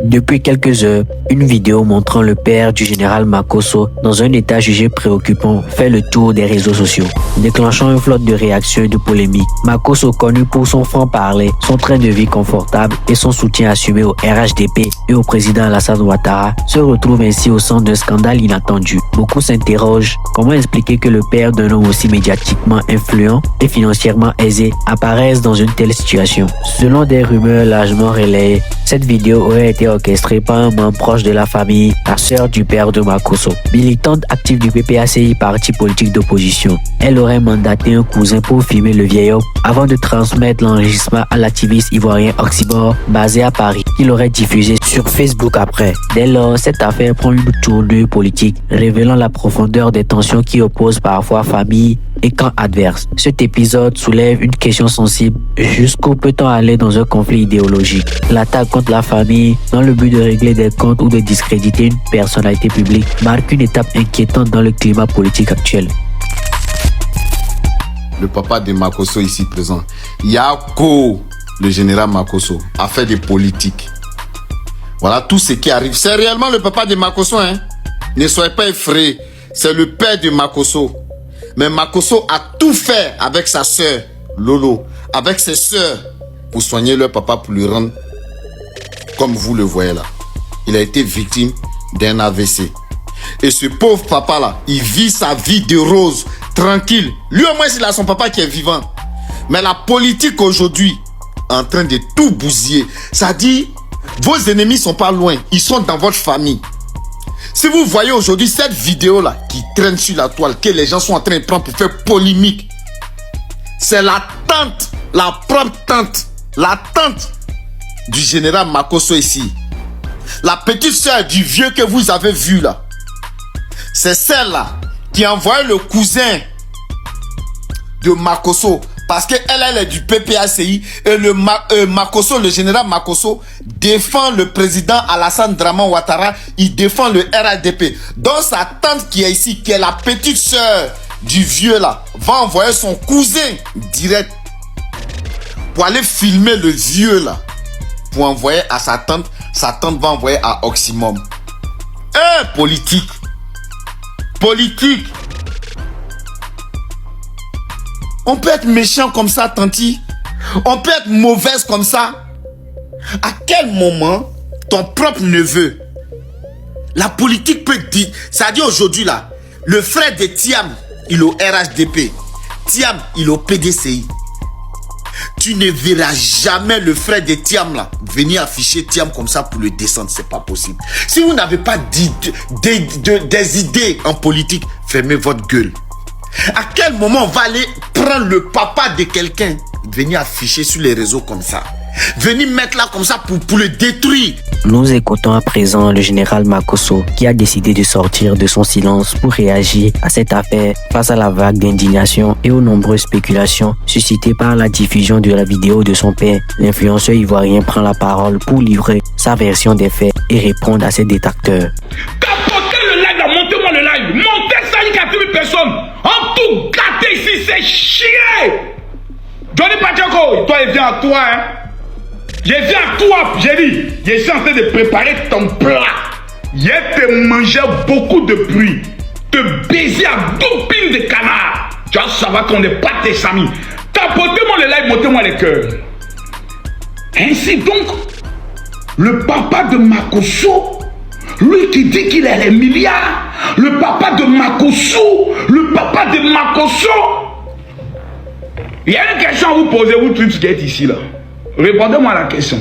Depuis quelques heures, une vidéo montrant le père du général Makosso dans un état jugé préoccupant fait le tour des réseaux sociaux, déclenchant une flotte de réactions et de polémiques. Makosso, connu pour son franc-parler, son train de vie confortable et son soutien assumé au RHDP et au président Alassane Ouattara, se retrouve ainsi au centre d'un scandale inattendu. Beaucoup s'interrogent comment expliquer que le père d'un homme aussi médiatiquement influent et financièrement aisé apparaisse dans une telle situation. Selon des rumeurs largement relayées, cette vidéo aurait été orchestrée par un membre proche de la famille, la sœur du père de Makosso. Militante active du PPACI, parti politique d'opposition, elle aurait mandaté un cousin pour filmer le vieil homme avant de transmettre l'enregistrement à l'activiste ivoirien Oxybor, basé à Paris, qu'il aurait diffusé sur Facebook après. Dès lors, cette affaire prend une tournure politique, révélant la profondeur des tensions qui opposent parfois famille et camp adverse. Cet épisode soulève une question sensible. Jusqu'où peut-on aller dans un conflit idéologique? L'attaque contre la famille, dans le but de régler des comptes ou de discréditer une personnalité publique, marque une étape inquiétante dans le climat politique actuel. Le papa de Makosso ici présent, Yako, le général Makosso, a fait des politiques. Voilà tout ce qui arrive. C'est réellement le papa de Makosso, hein? Ne soyez pas effrayés. C'est le père de Makosso. Mais Makosso a tout fait avec sa sœur, Lolo, avec ses sœurs, pour soigner leur papa, pour le rendre comme vous le voyez là. Il a été victime d'un AVC. Et ce pauvre papa là, il vit sa vie de rose, tranquille. Lui au moins, il a son papa qui est vivant. Mais la politique aujourd'hui, en train de tout bousiller. Ça dit, vos ennemis sont pas loin, ils sont dans votre famille. Si vous voyez aujourd'hui cette vidéo-là qui traîne sur la toile, que les gens sont en train de prendre pour faire polémique, c'est la tante, la propre tante, la tante du général Makosso ici. La petite soeur du vieux que vous avez vu là. C'est celle-là qui a envoyé le cousin de Makosso. Parce qu'elle est du PPACI et le Makosso, le général Makosso, défend le président Alassane Draman Ouattara, il défend le RHDP. Donc sa tante qui est ici, qui est la petite sœur du vieux là, va envoyer son cousin direct pour aller filmer le vieux là, pour envoyer à sa tante va envoyer à Oxymom. Politique. Politique. On peut être méchant comme ça, tanti. On peut être mauvaise comme ça. À quel moment ton propre neveu, la politique peut dire, ça dit aujourd'hui là, le frère de Thiam, il est au RHDP. Thiam, il est au PDCI. Tu ne verras jamais le frère de Thiam là venir afficher Thiam comme ça pour le descendre. C'est pas possible. Si vous n'avez pas des idées en politique, fermez votre gueule. À quel moment on va aller prendre le papa de quelqu'un, venir afficher sur les réseaux comme ça, venir mettre là comme ça pour le détruire? Nous écoutons à présent le général Makosso qui a décidé de sortir de son silence pour réagir à cette affaire face à la vague d'indignation et aux nombreuses spéculations suscitées par la diffusion de la vidéo de son père. L'influenceur ivoirien prend la parole pour livrer sa version des faits et répondre à ses détracteurs. Capotez le live là, montez-moi le live, montez ça, il y a 4000 personnes. En tout gâté ici, c'est chier. Johnny Pacheco, toi il vient à toi, hein. Je viens à toi, j'ai dit, je suis en train de préparer ton plat. Je te manger beaucoup de bruit, te baiser à doping de canard. Tu vas savoir qu'on n'est pas tes amis. Tapotez-moi le live, montez-moi les cœurs. Ainsi donc, le papa de Makosso, lui qui dit qu'il a les milliards, le papa de Makosso, il y a une question à vous poser, vous tous qui êtes ici là. Répondez-moi à la question.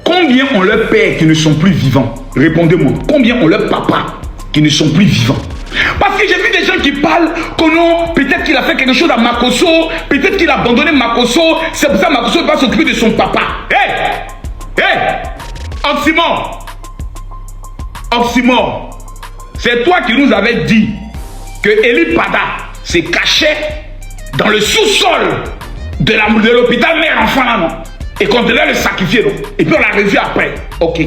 Combien ont leurs pères qui ne sont plus vivants? Répondez-moi. Combien ont leurs papas qui ne sont plus vivants? Parce que j'ai vu des gens qui parlent que non, peut-être qu'il a fait quelque chose à Makosso, peut-être qu'il a abandonné Makosso, c'est pour ça que Makosso va s'occuper de son papa. Oxymor, c'est toi qui nous avais dit que Eli Pada s'est caché dans le sous-sol de l'hôpital mère-enfant là, non? Et qu'on devait le sacrifier, non? Et puis on l'a revu après. Ok.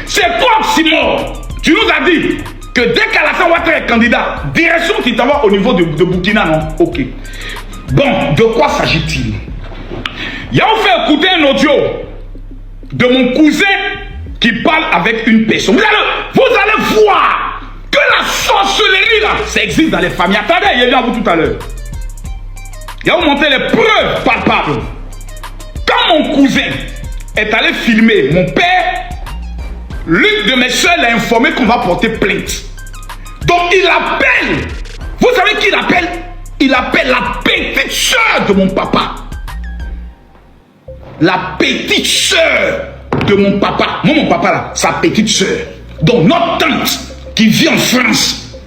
C'est toi, Oxymor. Tu nous as dit que dès qu'Alassane Ouattara est candidat, direction qui t'envoie au niveau de Burkina, non? Ok. Bon, de quoi s'agit-il? Il a fait écouter un audio de mon cousin qui parle avec une personne. Vous allez voir que la sorcellerie là, ça existe dans les familles. Attendez, il est à vous tout à l'heure. Il va vous montrer les preuves palpables. Quand mon cousin est allé filmer mon père, l'une de mes soeurs l'a informé qu'on va porter plainte. Donc il appelle. Vous savez qui il appelle? Il appelle la petite soeur de mon papa. La petite soeur de mon papa. Moi, mon papa là, sa petite soeur. Donc notre tante qui vit en France,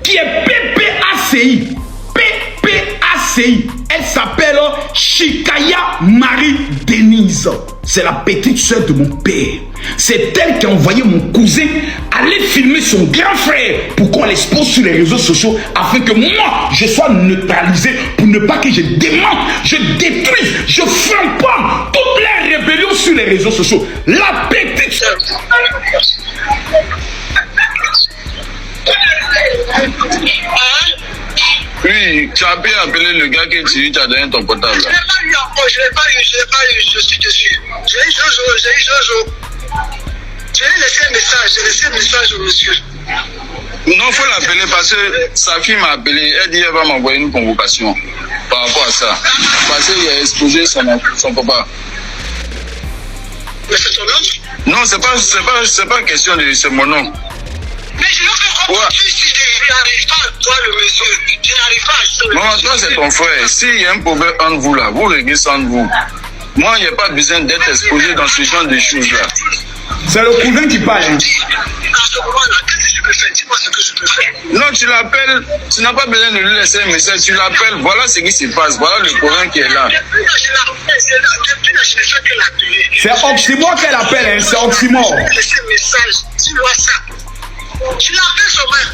qui est PPACI. PPACI. Elle s'appelle Chikaya Marie-Denise. C'est la petite soeur de mon père. C'est elle qui a envoyé mon cousin aller filmer son grand frère pour qu'on l'expose sur les réseaux sociaux afin que moi, je sois neutralisé pour ne pas que je démente, je détruise, je flamboie toutes les rébellions sur les réseaux sociaux. La petite soeur. Oui, tu as pu appeler le gars que tu as donné ton portable. Je ne l'ai pas eu encore, je ne l'ai pas eu, je suis dessus. J'ai eu Jojo. J'ai laissé un message au monsieur. Non, il faut l'appeler parce que sa fille m'a appelé, elle dit qu'elle va m'envoyer une convocation par rapport à ça. Parce qu'il a exposé son papa. Mais c'est son nom? Non, c'est pas question de c'est mon nom. Mais je ne fais pas si je n'arrive pas, toi le monsieur, je n'arrive pas à... Maman, toi c'est ton frère. S'il y a un problème entre vous là, vous réglez ça entre vous. Moi, il n'y a pas besoin d'être exposé dans ce genre de choses là. C'est le cousin qui parle. À ce moment-là, qu'est-ce que je peux faire? Dis-moi ce que je peux faire. Non, tu l'appelles, tu n'as pas besoin de lui laisser un message, tu l'appelles, voilà ce qui se passe, voilà le problème qui est là. C'est Oxymore qu'elle appelle, hein, c'est Oxymore. Je vais laisser un message, dis-moi ça. Tu l'appelles sur main.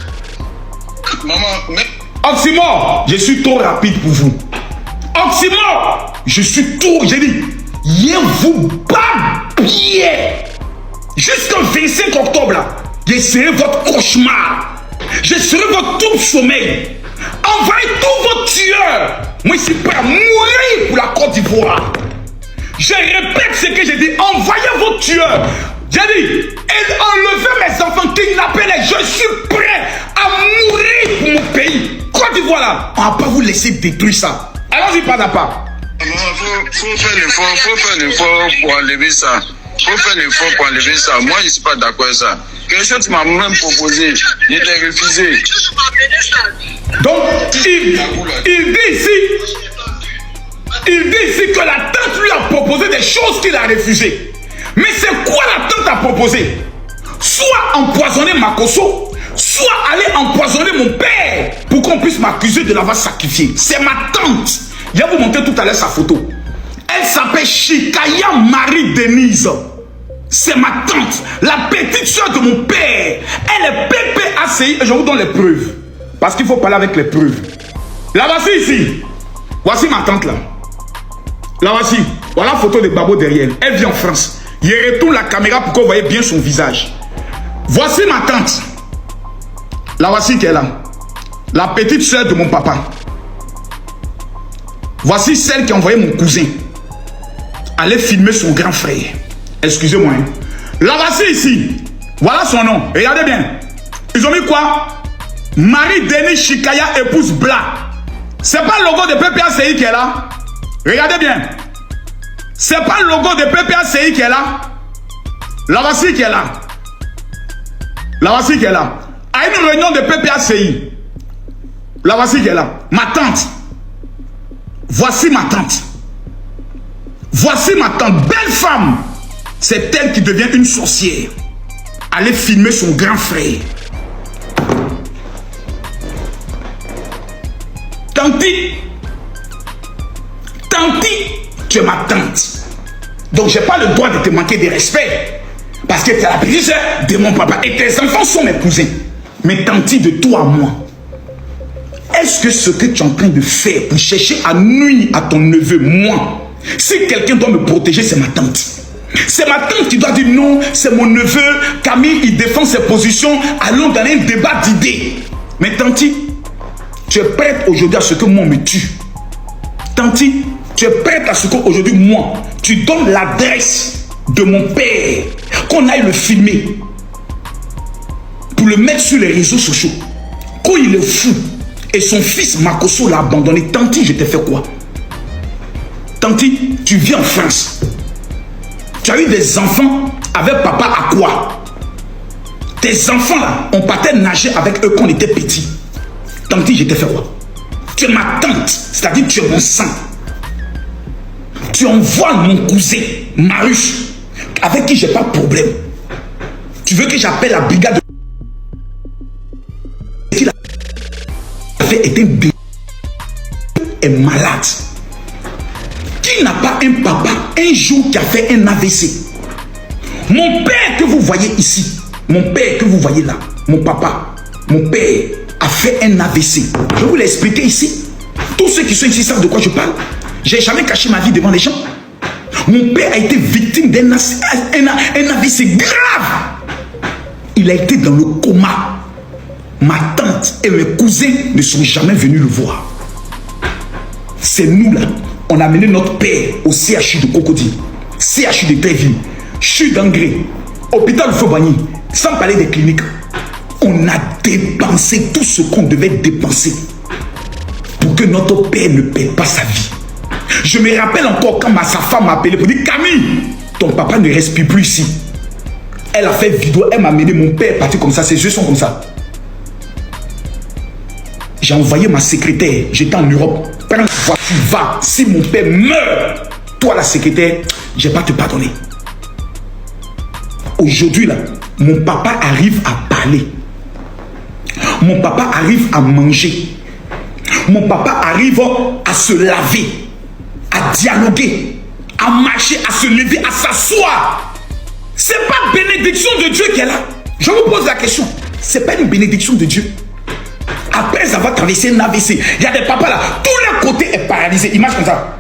Maman, mais... Oxymore, je suis trop rapide pour vous. Oxymore, je suis trop... J'ai dit, je vous bats bien. Jusqu'au 25 octobre, là, je serai votre cauchemar. Je serai votre tout sommeil. Envoyez tous vos tueurs. Moi, je suis prêt à mourir pour la Côte d'Ivoire. Je répète ce que j'ai dit. Envoyez vos tueurs. J'ai dit, enlevez mes enfants qui n'appellent. Je suis prêt à mourir pour mon pays. Côte d'Ivoire, là, on ne va pas vous laisser détruire ça. Allons-y pas à pas. Faut faire l'effort pour enlever ça. Faut faire l'effort pour enlever ça. Moi, je ne suis pas d'accord avec ça. Quelque chose tu m'as même proposé, je t'ai refusé. Donc, il dit ici que la tante lui a proposé des choses qu'il a refusées. Mais c'est quoi la tante a proposé? Soit empoisonner Makosso, soit aller empoisonner mon père pour qu'on puisse m'accuser de l'avoir sacrifié. C'est ma tante. Je vais vous montrer tout à l'heure sa photo. Elle s'appelle Chikaya Marie-Denise. C'est ma tante, la petite soeur de mon père. Elle est PPACI et je vous donne les preuves. Parce qu'il faut parler avec les preuves. La voici ici. Voici ma tante là. La voici. Voilà la photo de Babo derrière. Elle vit en France. Je retourne la caméra pour que vous voyez bien son visage. Voici ma tante. La voici qui est là. La petite soeur de mon papa. Voici celle qui a envoyé mon cousin aller filmer son grand frère. Excusez-moi. Hein. La voici ici. Voilà son nom. Regardez bien. Ils ont mis quoi? Marie-Denise Chikaya, épouse Bla. C'est pas le logo de PPACI qui est là. Regardez bien. C'est pas le logo de PPACI qui est là. La voici qui est là. La voici qui est là. À une réunion de PPACI. La voici qui est là. Ma tante. Voici ma tante. Voici ma tante. Belle femme. C'est elle qui devient une sorcière. Aller filmer son grand frère. Tanti, tu es ma tante. Donc je n'ai pas le droit de te manquer de respect. Parce que tu es la petite sœur de mon papa. Et tes enfants sont mes cousins. Mais Tanti, de toi à moi, est-ce que ce que tu es en train de faire pour chercher à nuire à ton neveu, moi, si quelqu'un doit me protéger, c'est ma tante. C'est ma tante qui doit dire non, c'est mon neveu, Camille, il défend ses positions, allons dans un débat d'idées. Mais Tanti, tu es prête aujourd'hui à ce que moi me tue. Tanti, tu es prête à ce qu'aujourd'hui moi, tu donnes l'adresse de mon père, qu'on aille le filmer pour le mettre sur les réseaux sociaux. Quand il est fou et son fils Makosso l'a abandonné, Tanti, je t'ai fait quoi? Tanti, tu vis en France. Tu as eu des enfants avec papa à quoi? Tes enfants là, on partait nager avec eux quand on était petits. Tanti, je t'ai fait quoi? Tu es ma tante, c'est-à-dire tu es mon sang. Tu envoies mon cousin, Marius, avec qui j'ai pas de problème. Tu veux que j'appelle la brigade de... Il a fait être est malade. Qui n'a pas un papa un jour qui a fait un AVC? Mon père que vous voyez ici, mon père que vous voyez là, mon papa, mon père a fait un AVC. Je vais vous l'expliquer ici. Tous ceux qui sont ici savent de quoi je parle. J'ai jamais caché ma vie devant les gens. Mon père a été victime d'un AVC grave. Il a été dans le coma. Ma tante et mes cousins ne sont jamais venus le voir. C'est nous là. On a amené notre père au CHU de Cocody, CHU de Tréville, CHU d'Angré, hôpital Fobagny, sans parler des cliniques. On a dépensé tout ce qu'on devait dépenser pour que notre père ne perde pas sa vie. Je me rappelle encore quand sa femme m'a appelé pour dire Camille, ton papa ne respire plus ici. Elle a fait vidéo, elle m'a amené mon père parti comme ça, ses yeux sont comme ça. J'ai envoyé ma secrétaire, j'étais en Europe. Prends la voiture, va. Si mon père meurt, toi la secrétaire, je ne vais pas te pardonner. Aujourd'hui là, mon papa arrive à parler. Mon papa arrive à manger. Mon papa arrive à se laver, à dialoguer, à marcher, à se lever, à s'asseoir. Ce n'est pas bénédiction de Dieu qui est là. Je vous pose la question. Ce n'est pas une bénédiction de Dieu. Après avoir traversé un AVC, il y a des papas là, tout le côté est paralysé. Il marche comme ça.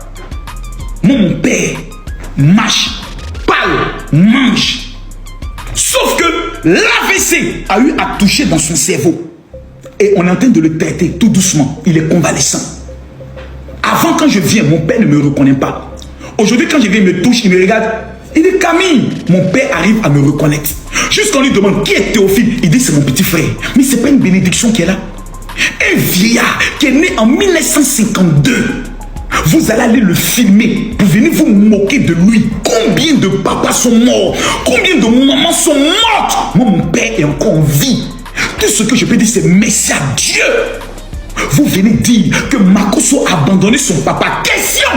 Moi, mon père marche, parle, mange. Sauf que l'AVC a eu à toucher dans son cerveau. Et on est en train de le traiter tout doucement. Il est convalescent. Avant, quand je viens, mon père ne me reconnaît pas. Aujourd'hui, quand je viens, il me touche, il me regarde. Il dit Camille. Mon père arrive à me reconnaître. Jusqu'on lui demande qui est Théophile, il dit c'est mon petit frère. Mais ce n'est pas une bénédiction qui est là. Un vieillard qui est né en 1952. Vous allez aller le filmer pour venir vous moquer de lui. Combien de papas sont morts? Combien de mamans sont mortes? Moi, mon père est encore en vie. Tout ce que je peux dire, c'est merci à Dieu. Vous venez dire que Makosso a abandonné son papa. Question!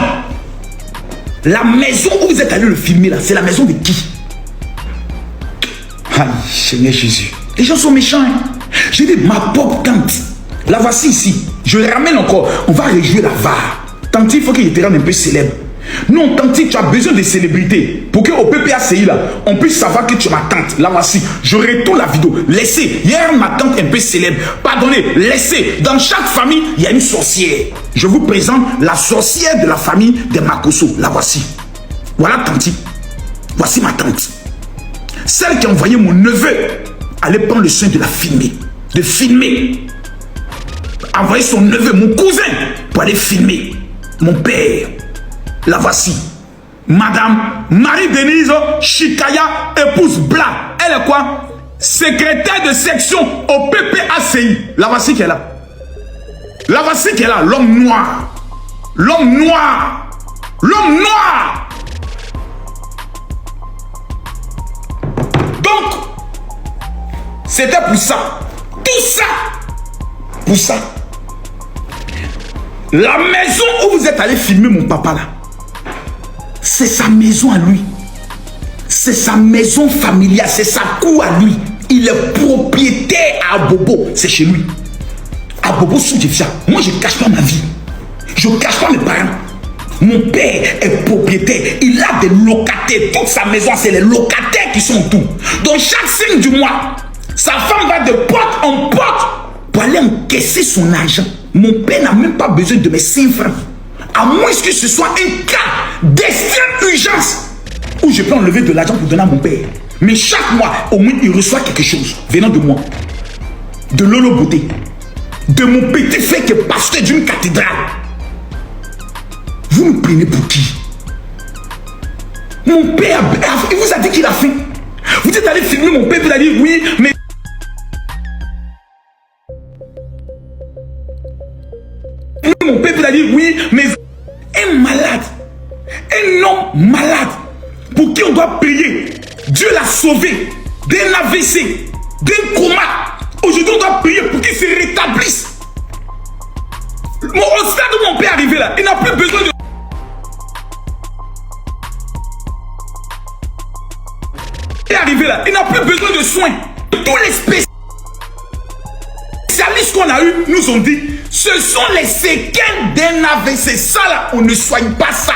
La maison où vous êtes allé le filmer là, c'est la maison de qui? Aïe, Seigneur Jésus. Les gens sont méchants. Hein? J'ai dit, ma pauvre tante, la voici ici. Je le ramène encore. On va rejouer la VAR. Tanti, il faut qu'il te rende un peu célèbre. Non, Tanti, tu as besoin de célébrité. Pour qu'au PPACI, là, on puisse savoir que tu es ma tante. La voici. Je retourne la vidéo. Laissez. Hier, ma tante un peu célèbre. Pardonnez, laissez. Dans chaque famille, il y a une sorcière. Je vous présente la sorcière de la famille des Makosso. La voici. Voilà, Tanti. Voici ma tante. Celle qui a envoyé mon neveu aller prendre le soin de la filmer. De filmer. Envoyer son neveu, mon cousin, pour aller filmer. Mon père. La voici. Madame Marie-Denise Chikaya, épouse Bla. Elle est quoi? Secrétaire de section au PPACI. La voici qui est là. La voici qui est là. L'homme noir. L'homme noir. L'homme noir. Donc, c'était pour ça. Tout ça. Pour ça. La maison où vous êtes allé filmer mon papa là, c'est sa maison à lui. C'est sa maison familiale, c'est sa cour à lui. Il est propriétaire à Bobo, c'est chez lui. À Bobo Soudjefia. Moi je ne cache pas ma vie. Je ne cache pas mes parents. Mon père est propriétaire. Il a des locataires. Toute sa maison, c'est les locataires qui sont autour. Donc chaque signe du mois, sa femme va de porte en porte pour aller encaisser son argent. Mon père n'a même pas besoin de mes 5 francs. À moins que ce soit un cas d'extrême urgence où je peux enlever de l'argent pour donner à mon père. Mais chaque mois, au moins, il reçoit quelque chose venant de moi. De Lolo Beauté. De mon petit frère qui est pasteur d'une cathédrale. Vous me prenez pour qui? Mon père, il vous a dit qu'il a faim. Vous êtes allé filmer mon père, vous avez dit oui, mais... Mon père vous a dit oui, mais un malade, un homme malade, pour qui on doit prier, Dieu l'a sauvé d'un AVC, d'un coma. Aujourd'hui, on doit prier pour qu'il se rétablisse. Au stade où mon père est arrivé là, il n'a plus besoin de... Il est arrivé là, il n'a plus besoin de soins. Tous les spécialistes qu'on a eu nous ont dit, ce sont les séquelles d'un AVC. Ça là, on ne soigne pas ça.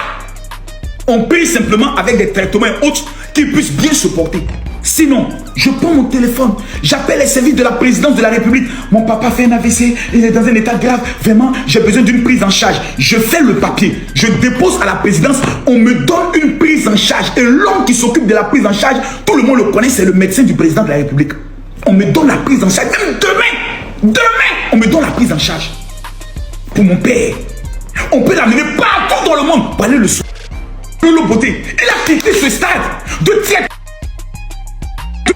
On prie simplement avec des traitements et autres qui puissent bien se porter. Sinon, je prends mon téléphone, j'appelle les services de la présidence de la République. Mon papa fait un AVC, il est dans un état grave. Vraiment, j'ai besoin d'une prise en charge. Je fais le papier, je dépose à la présidence, on me donne une prise en charge. Et l'homme qui s'occupe de la prise en charge, tout le monde le connaît, c'est le médecin du président de la République. On me donne la prise en charge. Même demain, on me donne la prise en charge. Pour mon père, on peut l'amener partout dans le monde pour aller le soigner. Le beauté, il a quitté ce stade de tiède.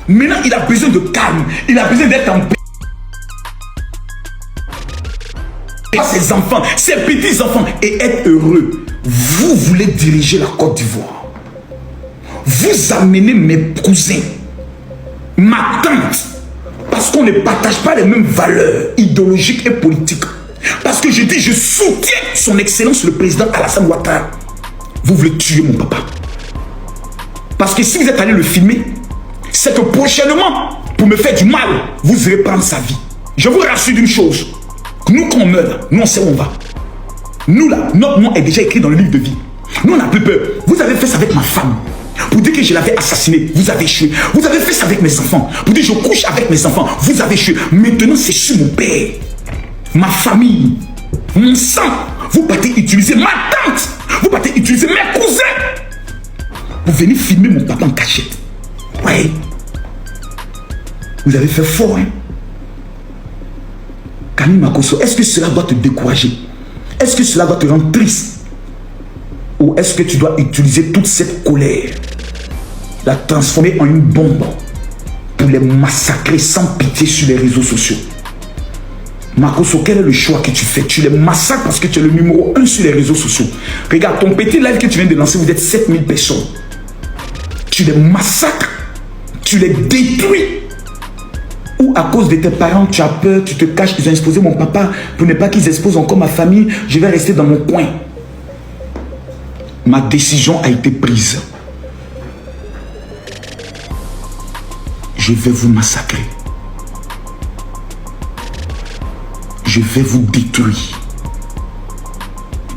Maintenant, il a besoin de calme. Il a besoin d'être en paix. Ses enfants, ses petits-enfants et être heureux. Vous voulez diriger la Côte d'Ivoire. Vous amenez mes cousins, ma tante, parce qu'on ne partage pas les mêmes valeurs idéologiques et politiques. Parce que je dis, je soutiens son excellence le président Alassane Ouattara. Vous voulez tuer mon papa. Parce que si vous êtes allé le filmer, c'est que prochainement, pour me faire du mal, vous irez prendre sa vie. Je vous rassure d'une chose. Nous, quand on meurt, nous, on sait où on va. Nous, là, notre nom est déjà écrit dans le livre de vie. Nous, on n'a plus peur. Vous avez fait ça avec ma femme. Pour dire que je l'avais assassiné, vous avez échoué. Vous avez fait ça avec mes enfants. Pour dire que je couche avec mes enfants, vous avez échoué. Maintenant, c'est sur mon père, ma famille, mon sang. Vous partez utiliser ma tante. Vous partez utiliser mes cousins. Vous venez filmer mon papa en cachette. Ouais. Vous avez fait fort, hein. Kani Makosso, est-ce que cela doit te décourager? Est-ce que cela doit te rendre triste? Ou est-ce que tu dois utiliser toute cette colère, la transformer en une bombe pour les massacrer sans pitié sur les réseaux sociaux? Makosso, quel est le choix que tu fais? Tu les massacres parce que tu es le numéro 1 sur les réseaux sociaux. Regarde, ton petit live que tu viens de lancer, vous êtes 7000 personnes. Tu les massacres, tu les détruis. Ou à cause de tes parents, tu as peur, tu te caches, ils ont exposé mon papa, pour ne pas qu'ils exposent encore ma famille, je vais rester dans mon coin. Ma décision a été prise. Je vais vous massacrer. Je vais vous détruire.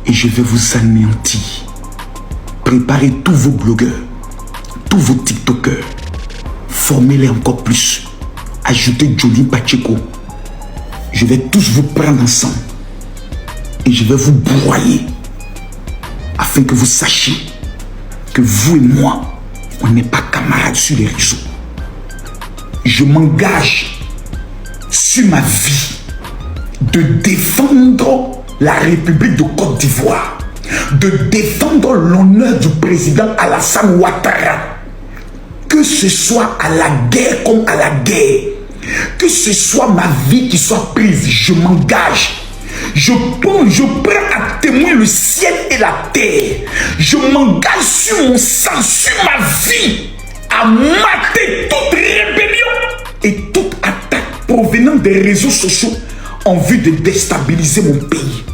Et je vais vous anéantir. Préparez tous vos blogueurs, tous vos TikTokers. Formez-les encore plus. Ajoutez Johnny Pacheco. Je vais tous vous prendre ensemble. Et je vais vous broyer. Afin que vous sachiez que vous et moi, on n'est pas camarades sur les réseaux. Je m'engage sur ma vie de défendre la République de Côte d'Ivoire, de défendre l'honneur du président Alassane Ouattara, que ce soit à la guerre comme à la guerre, que ce soit ma vie qui soit prise, je m'engage. Je prends à témoin le ciel et la terre. Je m'engage sur mon sang, sur ma vie, à mater toute rébellion et toute attaque provenant des réseaux sociaux en vue de déstabiliser mon pays.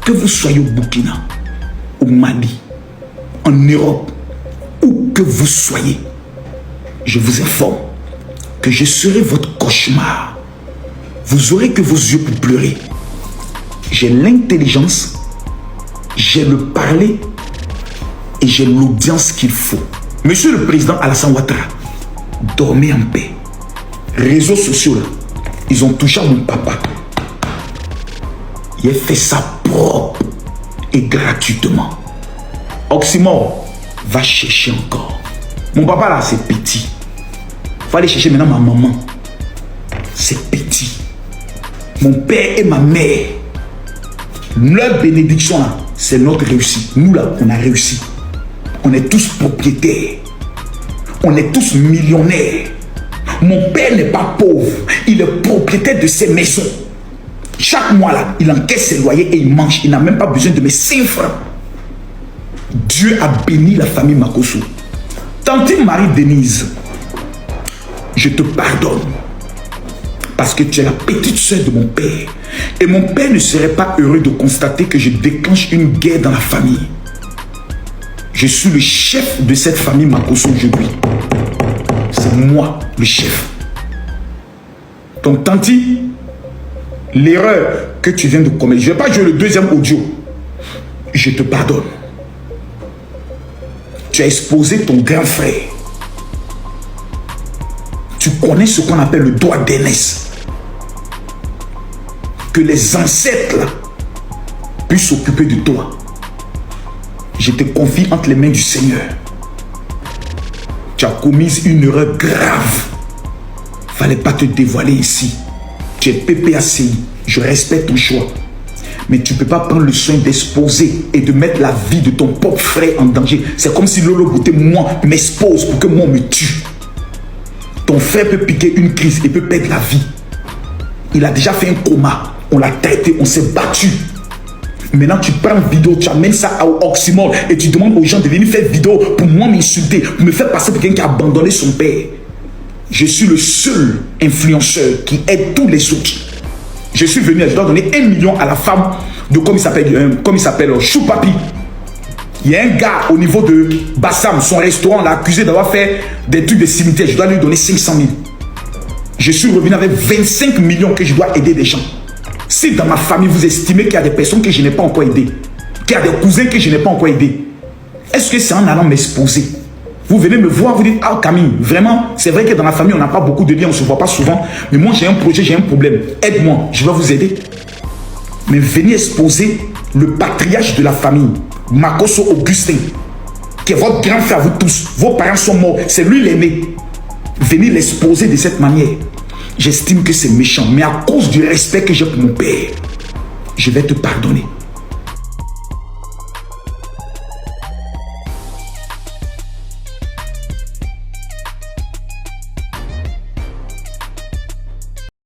Que vous soyez au Burkina, au Mali, en Europe, où que vous soyez, je vous informe que je serai votre cauchemar. Vous aurez que vos yeux pour pleurer. J'ai l'intelligence, j'ai le parler et j'ai l'audience qu'il faut. Monsieur le président Alassane Ouattara, dormez en paix. Réseaux sociaux là, ils ont touché à mon papa. Il a fait ça propre et gratuitement. Oxymore, va chercher encore. Mon papa là, c'est petit. Faut aller chercher maintenant ma maman. C'est petit. Mon père et ma mère, leur bénédiction là, c'est notre réussite. Nous là, on a réussi. On est tous propriétaires. On est tous millionnaires. Mon père n'est pas pauvre. Il est propriétaire de ses maisons. Chaque mois, là, il encaisse ses loyers et il mange. Il n'a même pas besoin de mes 5 francs. Dieu a béni la famille Makosso. Tante Marie-Denise, je te pardonne. Parce que tu es la petite soeur de mon père. Et mon père ne serait pas heureux de constater que je déclenche une guerre dans la famille. Je suis le chef de cette famille Makosso aujourd'hui. C'est moi le chef. Donc Tanti, l'erreur que tu viens de commettre, je ne vais pas jouer le deuxième audio. Je te pardonne. Tu as exposé ton grand frère. Tu connais ce qu'on appelle le droit d'aînesse. Que les ancêtres là, puissent s'occuper de toi. Je te confie entre les mains du Seigneur. Tu as commis une erreur grave. Fallait pas te dévoiler ici. Tu es PPACI. Je respecte ton choix. Mais tu ne peux pas prendre le soin d'exposer et de mettre la vie de ton propre frère en danger. C'est comme si Lolo Bouté, moi, m'expose pour que moi me tue. Ton frère peut piquer une crise et peut perdre la vie. Il a déjà fait un coma. On l'a traité, on s'est battu. Maintenant, tu prends une vidéo, tu amènes ça au Oxymore et tu demandes aux gens de venir faire vidéo pour moi m'insulter, pour me faire passer pour quelqu'un qui a abandonné son père. Je suis le seul influenceur qui aide tous les autres. Je suis venu, je dois donner 1 million à la femme de, comme il s'appelle, Choupapi. Il y a un gars au niveau de Bassam, son restaurant, l'a accusé d'avoir fait des trucs de cimetière. Je dois lui donner 500 000. Je suis revenu avec 25 millions que je dois aider des gens. Si dans ma famille, vous estimez qu'il y a des personnes que je n'ai pas encore aidées, qu'il y a des cousins que je n'ai pas encore aidés, est-ce que c'est en allant m'exposer? Vous venez me voir, vous dites, ah Camille, vraiment, c'est vrai que dans la famille, on n'a pas beaucoup de liens, on ne se voit pas souvent, mais moi j'ai un projet, j'ai un problème, aide-moi, je vais vous aider. Mais venez exposer le patriarche de la famille, Makosso Augustin, qui est votre grand frère, vous tous, vos parents sont morts, c'est lui l'aîné. Venez l'exposer de cette manière. J'estime que c'est méchant, mais à cause du respect que j'ai pour mon père, je vais te pardonner.